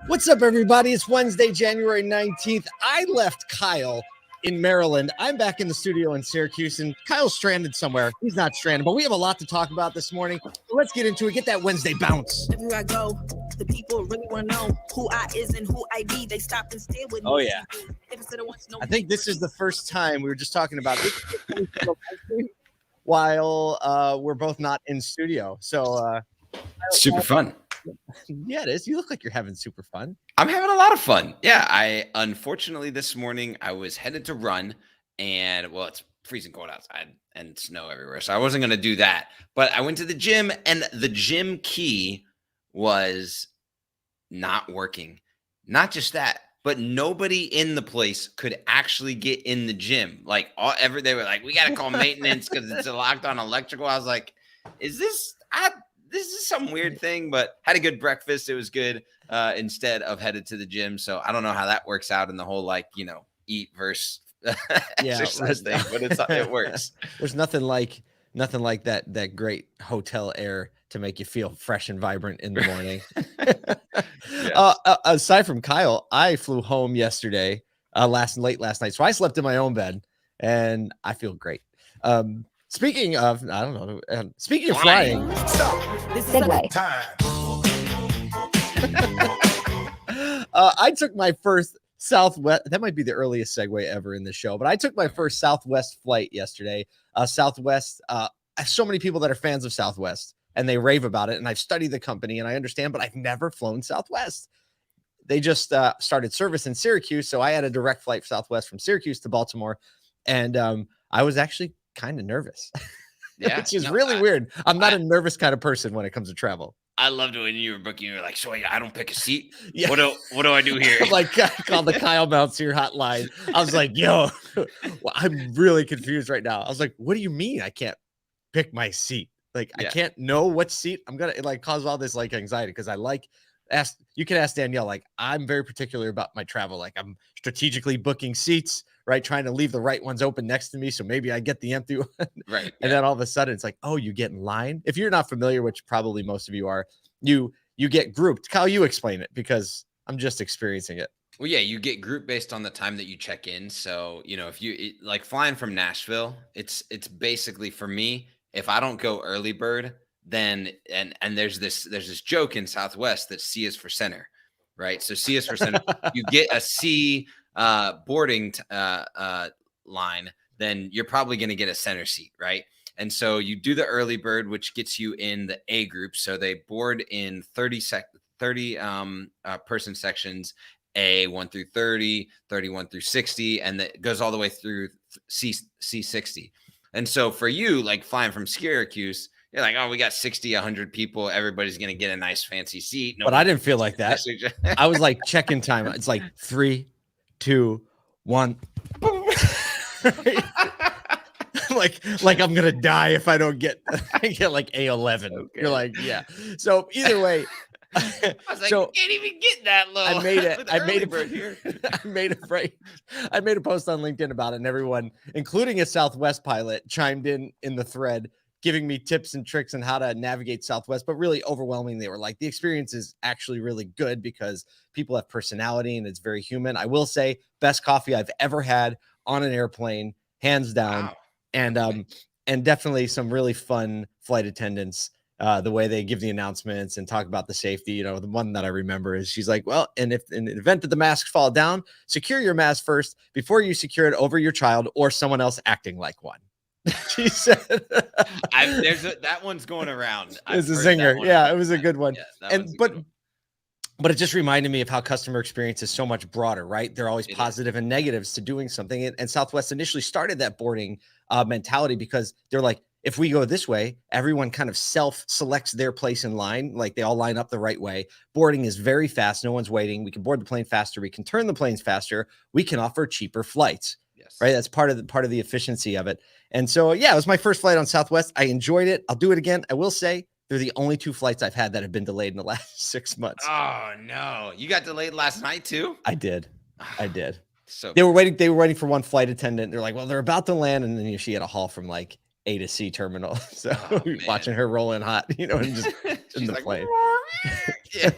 What's up, everybody? It's Wednesday, January 19th. I left Kyle in Maryland. I'm back in the studio in Syracuse, and Kyle's stranded somewhere. He's not stranded, but we have a lot to talk about this morning. So let's get into it. Get that Wednesday bounce. Everywhere I go, the people really want to know who I is and who I be. They stop and stare with me. Oh, yeah. I think this is the first time we were just talking about this while we're both not in studio. So super fun. Yeah, it is. You look like you're having super fun. I'm having a lot of fun. Yeah, unfortunately this morning I was headed to run, and well, it's freezing cold outside and snow everywhere, so I wasn't going to do that. But I went to the gym, and the gym key was not working. Not just that, but nobody in the place could actually get in the gym. Like they were like, we got to call maintenance because it's locked on electrical. I was like, is this? This is some weird thing, but had a good breakfast. It was good instead of headed to the gym. So I don't know how that works out in the whole, eat versus exercise thing, but it works. There's nothing like that great hotel air to make you feel fresh and vibrant in the morning. Yes. Aside from Kyle, I flew home yesterday, late last night. So I slept in my own bed and I feel great. Speaking of flying, I took my first Southwest. That might be the earliest segue ever in the show, but I took my first Southwest flight yesterday. Southwest. I have so many people that are fans of Southwest, and they rave about it. And I've studied the company, and I understand, but I've never flown Southwest. They just started service in Syracuse, so I had a direct flight for Southwest from Syracuse to Baltimore, and I was actually kind of nervous. Yeah, which is really weird. I'm not a nervous kind of person when it comes to travel. I loved it when you were booking. You were like, so I don't pick a seat. Yeah. What do I do here? Like I called the Kyle Bouncer hotline. I was like, yo, well, I'm really confused right now. I was like, what do you mean I can't pick my seat? Like, I can't know what seat I'm gonna cause all this anxiety because you can ask Danielle. Like, I'm very particular about my travel. Like, I'm strategically booking seats, right? Trying to leave the right ones open next to me. So maybe I get the empty one. Right. And then all of a sudden it's like, oh, you get in line. If you're not familiar, which probably most of you are, you get grouped. Kyle, you explain it because I'm just experiencing it. Well, yeah, you get grouped based on the time that you check in. So, if you flying from Nashville, it's basically for me, if I don't go early bird, then and there's this joke in Southwest that C is for center, right? So C is for center. You get a C boarding line, then you're probably going to get a center seat, right? And so you do the early bird, which gets you in the A group. So they board in 30 person sections, A 1 through 30, 31 through 60, and that goes all the way through C60. And so for you, flying from Syracuse, you're like, oh, we got 60, 100 people. Everybody's going to get a nice fancy seat. But I didn't feel like that. I was like check-in time. It's like 3, 2, 1. like I'm gonna die if I don't get A11. Okay. You're like, yeah. So either way, I was like, you can't even get that low. I made it. I made a post on LinkedIn about it, and everyone, including a Southwest pilot, chimed in the thread, giving me tips and tricks on how to navigate Southwest. But really overwhelming, they were like, the experience is actually really good because people have personality and it's very human. I will say, best coffee I've ever had on an airplane, hands down. Wow. And definitely some really fun flight attendants, the way they give the announcements and talk about the safety. The one that I remember is she's like, well, and if in the event that the masks fall down, secure your mask first before you secure it over your child or someone else acting like one. She said, that one's going around. It's a zinger. Yeah, it was a good one. Yeah, but it just reminded me of how customer experience is so much broader, right? There are always positive and negatives to doing something. And Southwest initially started that boarding mentality because they're like, if we go this way, everyone kind of self-selects their place in line. Like they all line up the right way. Boarding is very fast. No one's waiting. We can board the plane faster. We can turn the planes faster. We can offer cheaper flights. Yes. Right. That's part of the efficiency of it. And so, yeah, it was my first flight on Southwest. I enjoyed it. I'll do it again. I will say they're the only 2 flights I've had that have been delayed in the last 6 months. Oh no. You got delayed last night too? I did. So they were waiting for one flight attendant. They're like, well, they're about to land. And then she had a haul from A to C terminal. So watching her roll in hot, and just in the plane. Yeah.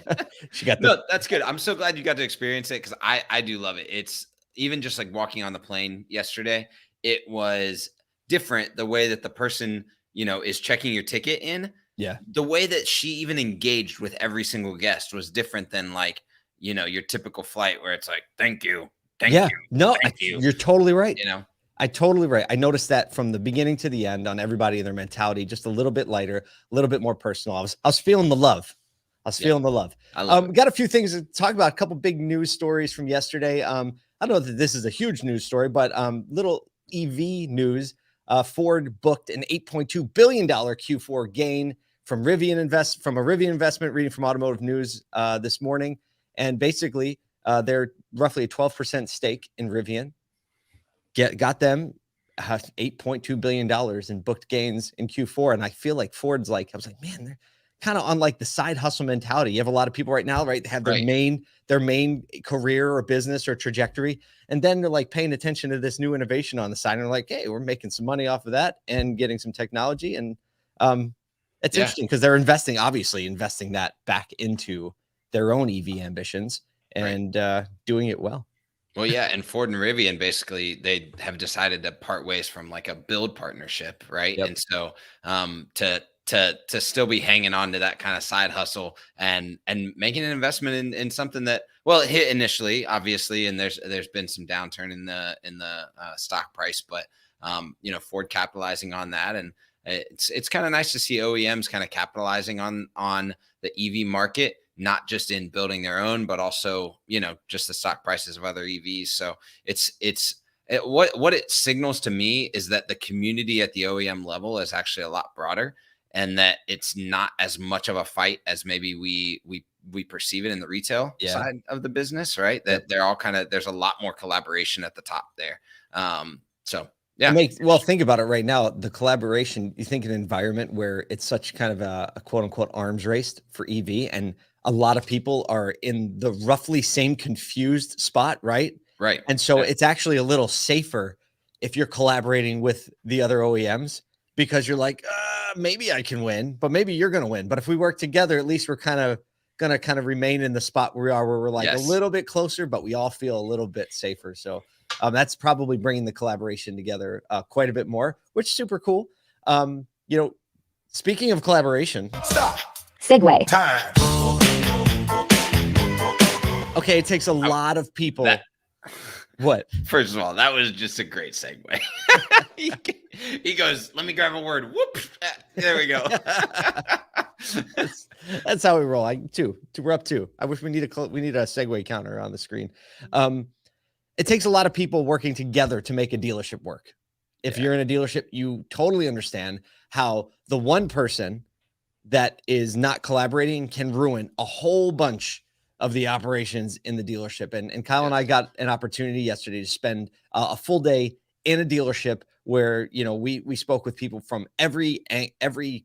She got the No, that's good. I'm so glad you got to experience it because I do love it. It's even just like walking on the plane yesterday, it was different the way that the person, is checking your ticket in. yeah. The way that she even engaged with every single guest was different than like, your typical flight where it's like, thank you, thank Yeah. you, No, thank you, you're totally right. you know? I totally right. I noticed that from the beginning to the end on everybody and their mentality, just a little bit lighter, a little bit more personal. I was feeling the love. I was Yeah, feeling the love. I love it. Got a few things to talk about. A couple big news stories from yesterday. I don't know that this is a huge news story, but little EV news. Ford booked an $8.2 billion Q4 gain from a Rivian investment. Reading from Automotive News this morning, and basically they're roughly a 12% stake in Rivian. Got them $8.2 billion in booked gains in Q4. And I feel like Ford's like, I was like, man, they're kind of on like the side hustle mentality. You have a lot of people right now, right? They have their Right. main career or business or trajectory. And then they're like paying attention to this new innovation on the side. And they're like, hey, we're making some money off of that and getting some technology. And it's Yeah. interesting because they're obviously investing that back into their own EV ambitions Right. and doing it well. Well, yeah, and Ford and Rivian basically they have decided to part ways from like a build partnership, right? Yep. And so to still be hanging on to that kind of side hustle and making an investment in something that well it hit initially, obviously, and there's been some downturn in the stock price, but Ford capitalizing on that, and it's kind of nice to see OEMs kind of capitalizing on the EV market, not just in building their own, but also, just the stock prices of other EVs. So what it signals to me is that the community at the OEM level is actually a lot broader, and that it's not as much of a fight as maybe we perceive it in the retail side of the business, right? That they're all there's a lot more collaboration at the top there. So yeah. Think about it right now. The collaboration, you think an environment where it's such kind of a quote unquote arms race for EV, and a lot of people are in the roughly same confused spot, right? Right. And so it's actually a little safer if you're collaborating with the other OEMs because you're like, maybe I can win, but maybe you're going to win. But if we work together, at least we're going to remain in the spot where we are, where we're like a little bit closer, but we all feel a little bit safer. So that's probably bringing the collaboration together quite a bit more, which is super cool. Speaking of collaboration, Stop. Segue. Time. Okay, it takes a lot of people. What? First of all, that was just a great segue. he goes, let me grab a word. Whoop. There we go. That's how we roll. We're up 2. I wish we need a segue counter on the screen. It takes a lot of people working together to make a dealership work. If you're in a dealership, you totally understand how the one person that is not collaborating can ruin a whole bunch of the operations in the dealership. And Kyle and I got an opportunity yesterday to spend a full day in a dealership where, we spoke with people from every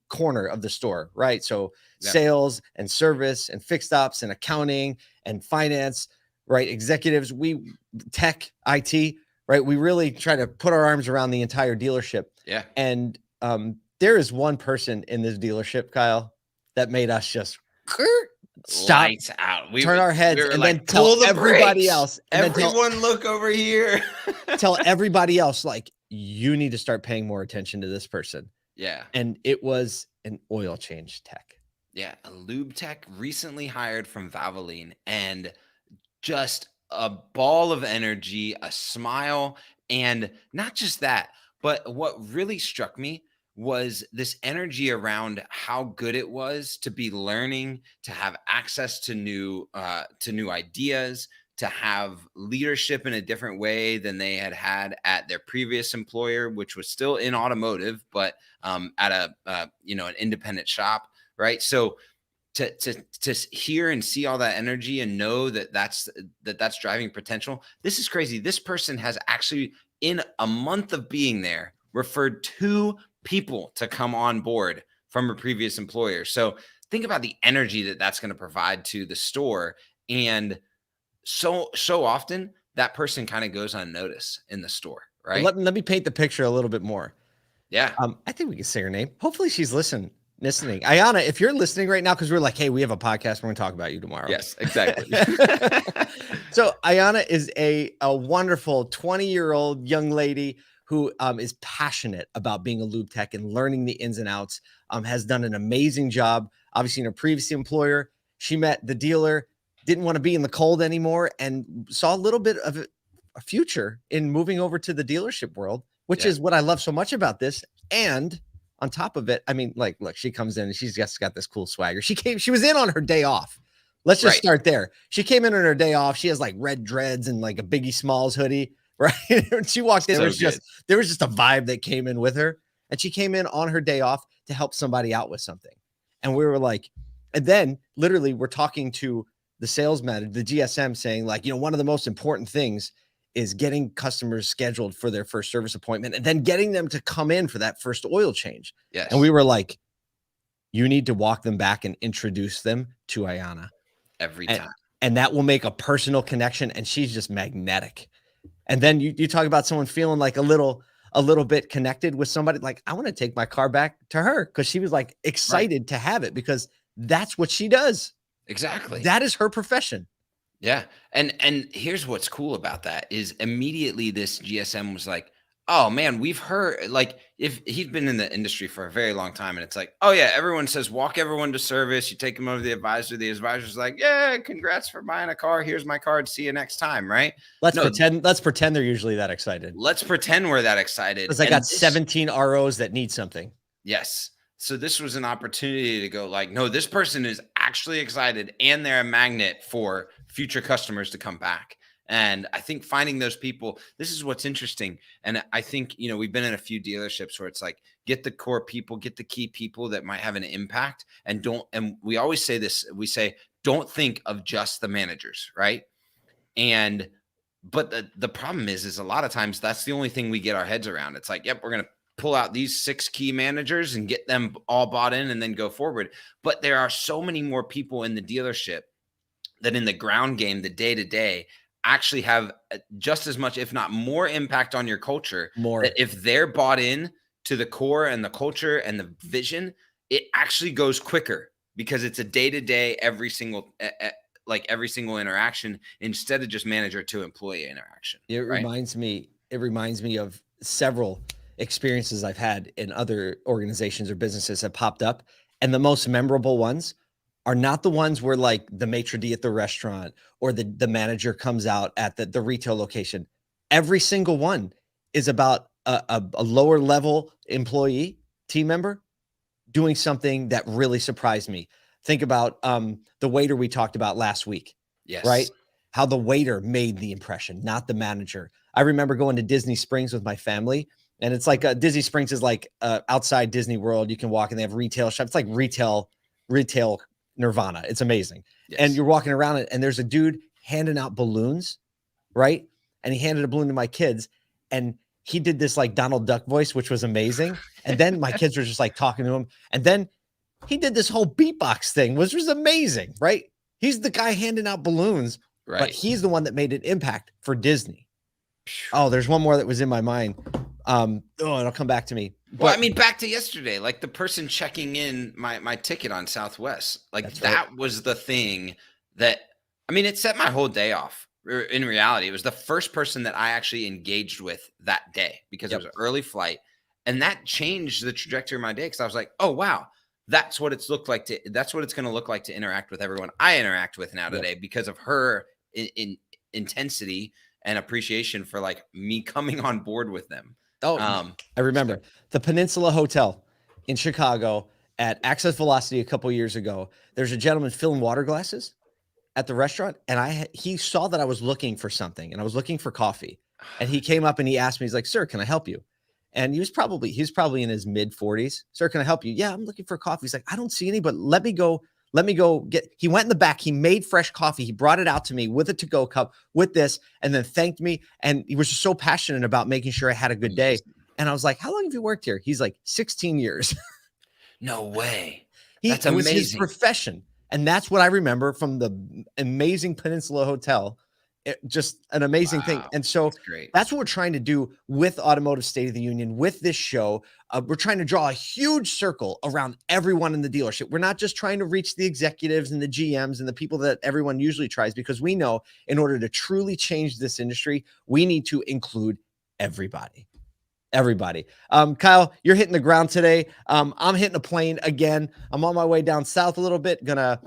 corner of the store, right? So sales and service and fixed ops and accounting and finance, right? Executives, tech, IT, right? We really try to put our arms around the entire dealership. Yeah. And there is one person in this dealership, Kyle, that made us just stop, lights out. Turn our heads, we and like, then tell everybody brakes. else. Everyone look over here. Tell everybody else, like, you need to start paying more attention to this person. Yeah. And it was an oil change tech. Yeah. A lube tech recently hired from Valvoline, and just a ball of energy, a smile, and not just that, but what really struck me was this energy around how good it was to be learning, to have access to new ideas, to have leadership in a different way than they had at their previous employer, which was still in automotive, but at an independent shop, right? So to hear and see all that energy and know that's driving potential. This is crazy. This person has actually, in a month of being there, referred 2 people to come on board from a previous employer. So think about the energy that's going to provide to the store. And so often that person kind of goes unnoticed in the store, right? Let me paint the picture a little bit more. Yeah. I think we can say her name. Hopefully she's listening listening. Ayana, if you're listening right now, because we're like, hey, we have a podcast, we're going to talk about you tomorrow. Yes, exactly. So Ayana is a wonderful 20-year-old young lady who is passionate about being a lube tech and learning the ins and outs, has done an amazing job. Obviously, in her previous employer, she met the dealer, didn't want to be in the cold anymore, and saw a little bit of a future in moving over to the dealership world, which is what I love so much about this. And on top of it, I mean, like, look, she comes in and she's just got this cool swagger. She was in on her day off. Let's just start there. She came in on her day off. She has like red dreads and like a Biggie Smalls hoodie, right? When she walked in, there was just a vibe that came in with her. And she came in on her day off to help somebody out with something. And we were like, and then literally we're talking to the sales manager, the GSM, saying like, one of the most important things is getting customers scheduled for their first service appointment and then getting them to come in for that first oil change. Yes. And we were like, you need to walk them back and introduce them to Ayana. Every time. And that will make a personal connection. And she's just magnetic. And then you talk about someone feeling like a little bit connected with somebody. Like, I want to take my car back to her because she was like excited to have it because that's what she does. Exactly. That is her profession. Yeah. And here's what's cool about that is immediately this GSM was like, oh man, we've heard, like, if he'd been in the industry for a very long time and it's like, oh yeah, everyone says walk everyone to service, you take them over to the advisor's like, yeah, congrats for buying a car, here's my card, see you next time, right? Let's pretend they're usually that excited. Let's pretend we're that excited. Because I got 17 ROs that need something. Yes. So this was an opportunity to go like, no, this person is actually excited and they're a magnet for future customers to come back. And I think finding those people, this is what's interesting. And I think, we've been in a few dealerships where it's like, get the core people, get the key people that might have an impact, and we always say this, we say, don't think of just the managers, right? But the problem is a lot of times that's the only thing we get our heads around. It's like, yep, we're going to pull out these 6 key managers and get them all bought in and then go forward. But there are so many more people in the dealership that in the ground game, the day-to-day, actually have just as much, if not more, impact on your culture. That if they're bought in to the core and the culture and the vision, it actually goes quicker because it's a day-to-day, every single interaction instead of just manager to employee interaction. It reminds me of several experiences I've had in other organizations or businesses that popped up, and the most memorable ones are not the ones where like the maitre d' at the restaurant or the manager comes out at the retail location. Every single one is about a lower level employee, team member, doing something that really surprised me. Think about the waiter we talked about last week. Yes. Right? How the waiter made the impression, not the manager. I remember going to Disney Springs with my family, and it's like Disney Springs is like outside Disney World. You can walk and they have retail shops. It's like retail nirvana. It's amazing. Yes. And you're walking around and there's a dude handing out balloons, right? And he handed a balloon to my kids and he did this like Donald Duck voice, which was amazing. And then my kids were just like talking to him. And then he did this whole beatbox thing, which was amazing, right? He's the guy handing out balloons, right? But he's the one that made an impact for Disney. Oh, there's one more that was in my mind. It'll come back to me. Well, I mean, back to yesterday, like the person checking in my ticket on Southwest, like that was the thing that, I mean, it set my whole day off. In reality, it was the first person that I actually engaged with that day because it was an early flight, and that changed the trajectory of my day. Because I was like, oh wow, that's what it's going to look like to interact with everyone I interact with now today because of her in intensity and appreciation for like me coming on board with them. Oh, I remember the Peninsula Hotel in Chicago at Access Velocity a couple years ago. There's a gentleman filling water glasses at the restaurant, and he saw that I was looking for something, and I was looking for coffee, and he came up and he asked me, he's like, "Sir, can I help you?" And he was probably in his mid 40s. "Sir, can I help you?" "Yeah, I'm looking for coffee." He's like, "I don't see any, but let me go get." He went in the back. He made fresh coffee. He brought it out to me with a to-go cup with this, and then thanked me. And he was just so passionate about making sure I had a good day. And I was like, "How long have you worked here?" He's like, 16 years. No way. That's amazing. It was his profession. And that's what I remember from the amazing Peninsula Hotel just an amazing thing. Wow, And so that's great. that's what we're trying to do with Automotive State of the Union, with this show. We're trying to draw a huge circle around everyone in the dealership. We're not just trying to reach the executives and the GMs and the people that everyone usually tries, because we know in order to truly change this industry, we need to include everybody. Kyle, you're hitting the ground today. I'm hitting a plane again. I'm on my way down south a little bit. Gonna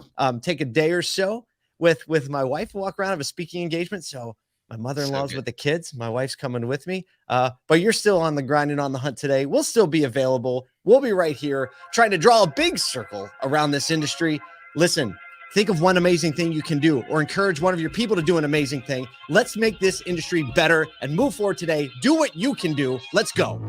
take a day or so with my wife, walk around, have a speaking engagement. So my mother-in-law's with the kids. My wife's coming with me. But you're still on the grind and on the hunt today. We'll still be available. We'll be right here trying to draw a big circle around this industry. Listen, think of one amazing thing you can do, or encourage one of your people to do an amazing thing. Let's make this industry better and move forward today. Do what you can do. Let's go.